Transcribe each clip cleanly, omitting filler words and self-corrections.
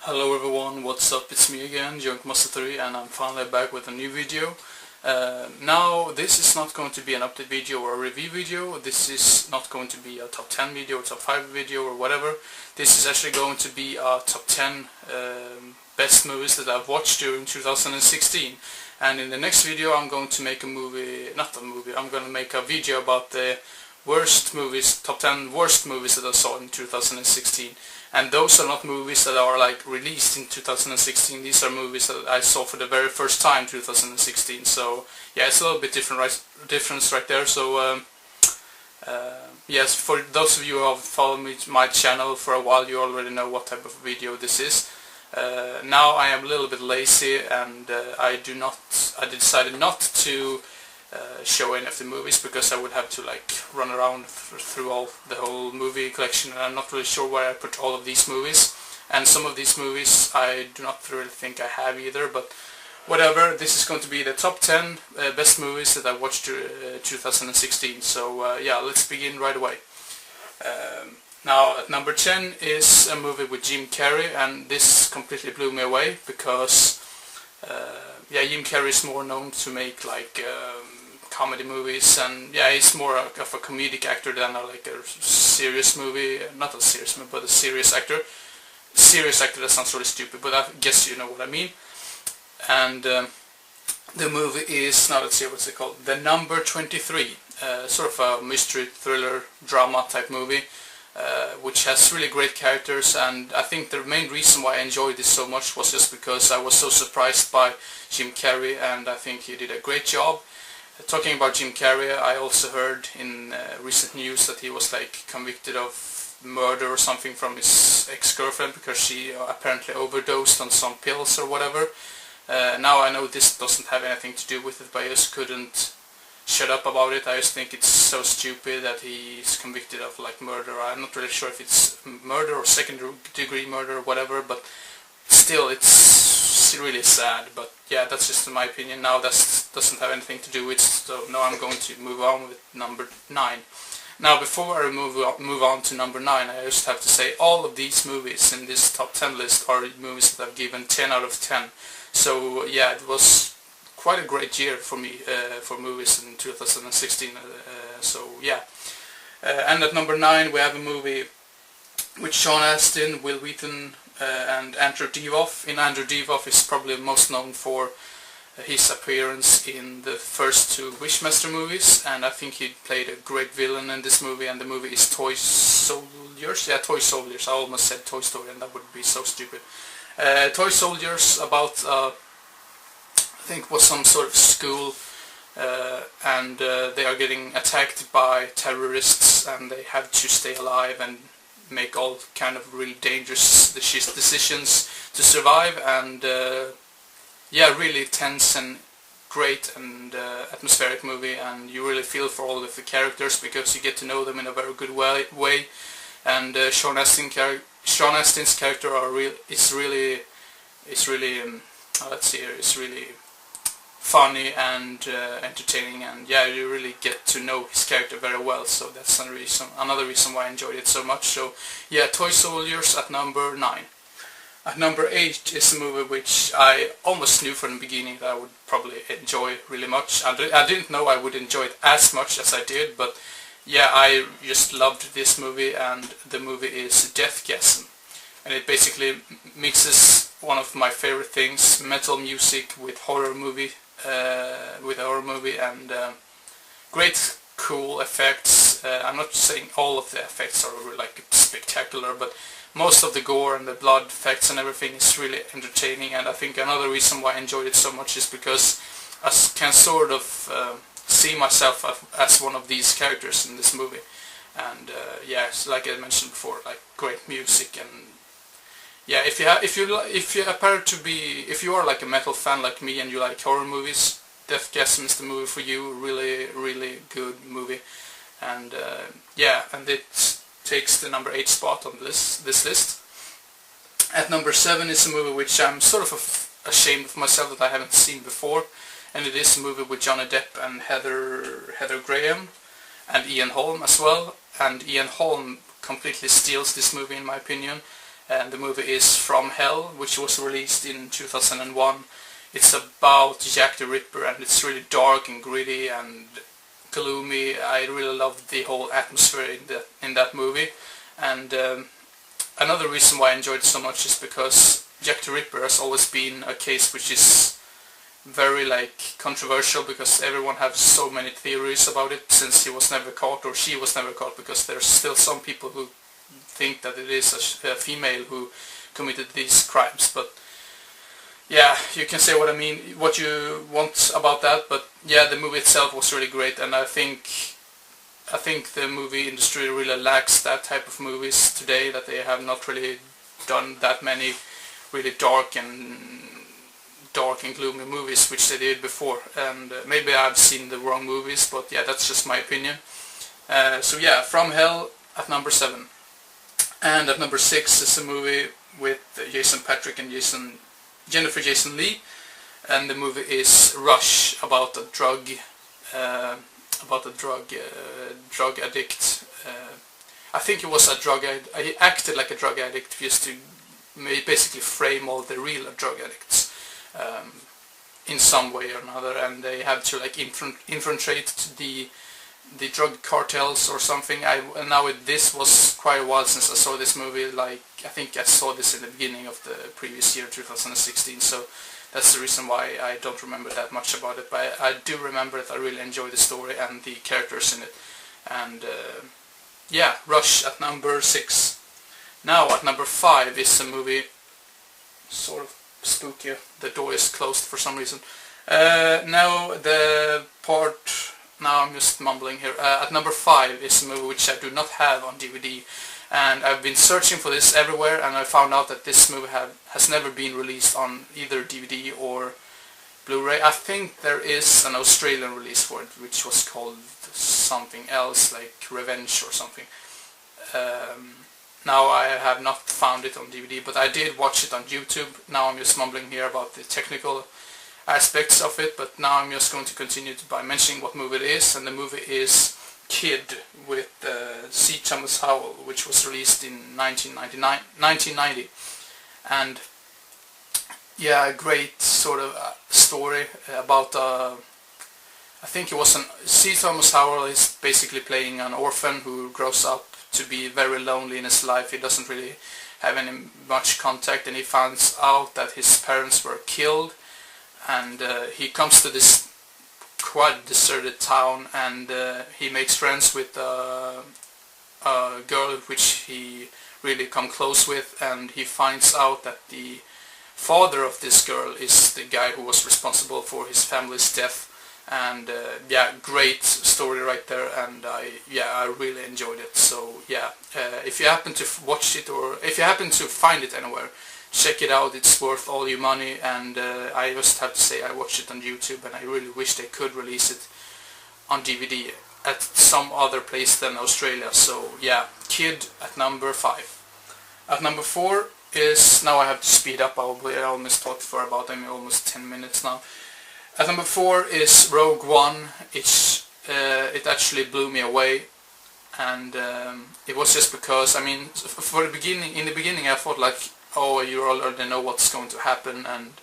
Hello everyone, what's up? It's me again, NumberThree, and I'm finally back with a new video. Now this is not going to be an update video or a review video. This is not going to be a top 10 video or top 5 video or whatever. This is actually going to be a top 10 best movies that I've watched during 2016. And in the next video I'm going to make I'm going to make a video about the worst movies, top 10 worst movies that I saw in 2016. And those are not movies that are like released in 2016. These are movies that I saw for the very first time 2016. So yeah, it's a little bit difference right there. So yes, for those of you who have followed my channel for a while, you already know what type of video this is. Now I am a little bit lazy, and I decided not to show any of the movies because I would have to like run around through the whole movie collection, and I'm not really sure where I put all of these movies, and some of these movies I do not really think I have either, but whatever. This is going to be the top 10 best movies that I watched 2016, so yeah, let's begin right away. Now at number 10 is a movie with Jim Carrey, and this completely blew me away because yeah, Jim Carrey is more known to make like comedy movies, and yeah, he's more of a comedic actor than like a serious movie, not a serious movie, but a serious actor. Serious actor, that sounds really stupid, but I guess you know what I mean. And the movie is, now let's see, what's it called? The Number 23, sort of a mystery thriller drama type movie, which has really great characters, and I think the main reason why I enjoyed this so much was just because I was so surprised by Jim Carrey, and I think he did a great job. Talking about Jim Carrey, I also heard in recent news that he was like convicted of murder or something from his ex-girlfriend because she apparently overdosed on some pills or whatever. Now I know this doesn't have anything to do with it, but I just couldn't shut up about it. I just think it's so stupid that he's convicted of like murder. I'm not really sure if it's murder or second-degree murder or whatever, but still it's really sad. But yeah, that's just my opinion. Now that doesn't have anything to do with it, so now I'm going to move on with number 9. Now before I move on to number 9, I just have to say all of these movies in this top 10 list are movies that I've given 10 out of 10. So yeah, it was quite a great year for me for movies in 2016. So yeah, and at number 9 we have a movie with Sean Astin, Will Wheaton, and Andrew Divoff. Andrew Divoff is probably most known for his appearance in the first 2 Wishmaster movies, and I think he played a great villain in this movie, and the movie is Toy Soldiers. Yeah, Toy Soldiers. I almost said Toy Story, and that would be so stupid. Toy Soldiers, about I think was some sort of school, and they are getting attacked by terrorists, and they have to stay alive and make all kind of really dangerous decisions to survive, and yeah, really tense and great and atmospheric movie, and you really feel for all of the characters because you get to know them in a very good way. And Sean Astin's character is really let's see here, it's really funny and entertaining, and yeah, you really get to know his character very well, so that's another reason why I enjoyed it so much. So yeah, Toy Soldiers at number 9. At number 8 is a movie which I almost knew from the beginning that I would probably enjoy really much. I didn't know I would enjoy it as much as I did, but yeah, I just loved this movie, and the movie is Deathgasm. And it basically mixes one of my favorite things, metal music with horror movie, and great cool effects. I'm not saying all of the effects are like spectacular, but most of the gore and the blood effects and everything is really entertaining, and I think another reason why I enjoyed it so much is because I can sort of see myself as one of these characters in this movie. And yeah, like I mentioned before, like great music, and yeah, if you are like a metal fan like me and you like horror movies, Deathgasm is the movie for you. Really good movie, and yeah, and it takes the number 8 spot on this list. At number 7 is a movie which I'm sort of ashamed of myself that I haven't seen before, and it is a movie with Johnny Depp and Heather Graham and Ian Holm as well. And Ian Holm completely steals this movie in my opinion. and the movie is From Hell, which was released in 2001. It's about Jack the Ripper, and it's really dark and gritty and gloomy. I really loved the whole atmosphere in that movie, and another reason why I enjoyed it so much is because Jack the Ripper has always been a case which is very controversial, because everyone has so many theories about it, since he was never caught, or she was never caught, because there's still some people who think that it is a female who committed these crimes. But yeah, you can say what you want about that, but yeah, the movie itself was really great, and I think the movie industry really lacks that type of movies today, that they have not really done that many really dark and gloomy movies which they did before, and maybe I've seen the wrong movies, but yeah, that's just my opinion. So yeah, From Hell at number 7. And at number 6 is a movie with Jason Patric and Jennifer Jason Leigh, and the movie is Rush, about a drug addict. I think he was a drug addict. He acted like a drug addict just to basically frame all the real drug addicts in some way or another, and they have to infiltrate the drug cartels or something. This was quite a while since I saw this movie. I think I saw this in the beginning of the previous year, 2016, so that's the reason why I don't remember that much about it, but I do remember that I really enjoyed the story and the characters in it. And yeah, Rush at number 6. Now at number 5 is a movie sort of spooky. The door is closed for some reason. Now I'm just mumbling here. At number 5 is a movie which I do not have on DVD, and I've been searching for this everywhere, and I found out that this movie has never been released on either DVD or Blu-ray. I think there is an Australian release for it, which was called something else, like Revenge or something. Now I have not found it on DVD, but I did watch it on YouTube. Now I'm just mumbling here about the technical aspects of it, but now I'm just going to continue by mentioning what movie it is, and the movie is Kid with C. Thomas Howell, which was released in 1990, and yeah, a great sort of story about I think it was C. Thomas Howell is basically playing an orphan who grows up to be very lonely in his life. He doesn't really have any much contact, and he finds out that his parents were killed, and he comes to this quite deserted town, and he makes friends with a girl which he really come close with, and he finds out that the father of this girl is the guy who was responsible for his family's death. And yeah, great story right there, and I really enjoyed it. So yeah, if you happen to watch it, or if you happen to find it anywhere, check it out. It's worth all your money, and I just have to say I watched it on YouTube, and I really wish they could release it on DVD at some other place than Australia. So yeah, Kid at number 5. At number 4 is, now I have to speed up, I almost talked for about almost 10 minutes now. At number 4 is Rogue One. It actually blew me away, and it was just because, I mean, in the beginning I thought like, oh, you already know what's going to happen, and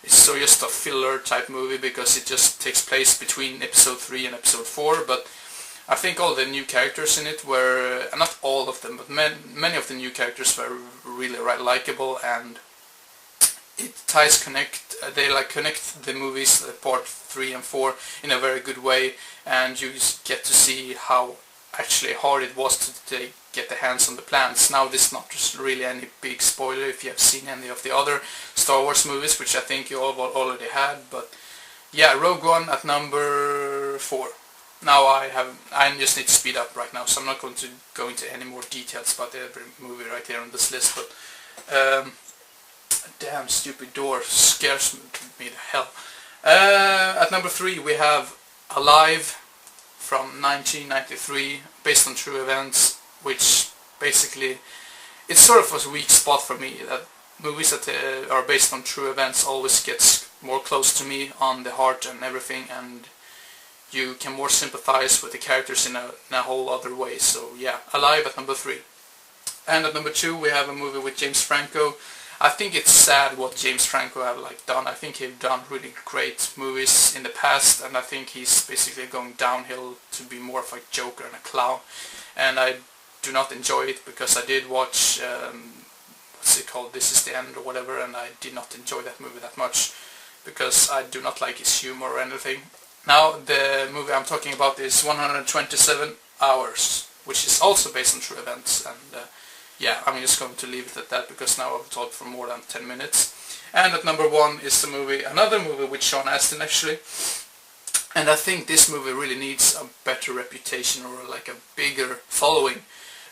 it's so just a filler type movie because it just takes place between episode 3 and episode 4, but I think all the new characters in it were, not all of them, but many of the new characters were really likable, and they connect the movies, part 3 and 4, in a very good way, and you just get to see how actually hard it was to get the hands on the plans. Now this is not just really any big spoiler if you have seen any of the other Star Wars movies, which I think you all already had, but yeah, Rogue One at number 4. Now I just need to speed up right now, so I'm not going to go into any more details about every movie right here on this list, but damn stupid door scares me to hell. At number 3 we have Alive from 1993, based on true events, which basically, it's sort of a weak spot for me, that movies that are based on true events always gets more close to me on the heart and everything, and you can more sympathize with the characters in a whole other way. So yeah, Alive at number 3. And at number 2 we have a movie with James Franco. I think it's sad what James Franco have done. I think he's done really great movies in the past, and I think he's basically going downhill to be more of a joker and a clown. And I do not enjoy it, because I did watch what's it called, This Is the End or whatever, and I did not enjoy that movie that much because I do not like his humor or anything. Now the movie I'm talking about is 127 Hours, which is also based on true events, and yeah, I'm just going to leave it at that because now I've talked for more than 10 minutes. And at number 1 is the movie, another movie with Sean Astin actually, and I think this movie really needs a better reputation, or like a bigger following,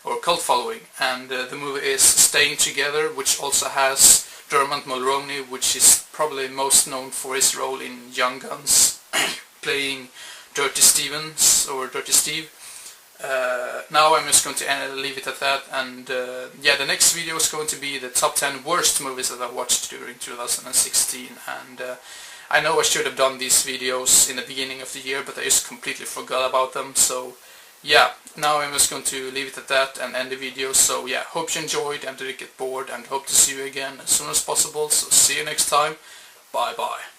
or cult following, and the movie is Staying Together, which also has Dermot Mulroney, which is probably most known for his role in Young Guns, playing Dirty Stevens, or Dirty Steve. Now I'm just going to leave it at that, and yeah, the next video is going to be the top 10 worst movies that I watched during 2016, and I know I should have done these videos in the beginning of the year, but I just completely forgot about them. So yeah, now I'm just going to leave it at that and end the video. So yeah, hope you enjoyed and didn't get bored, and hope to see you again as soon as possible. So see you next time. Bye bye.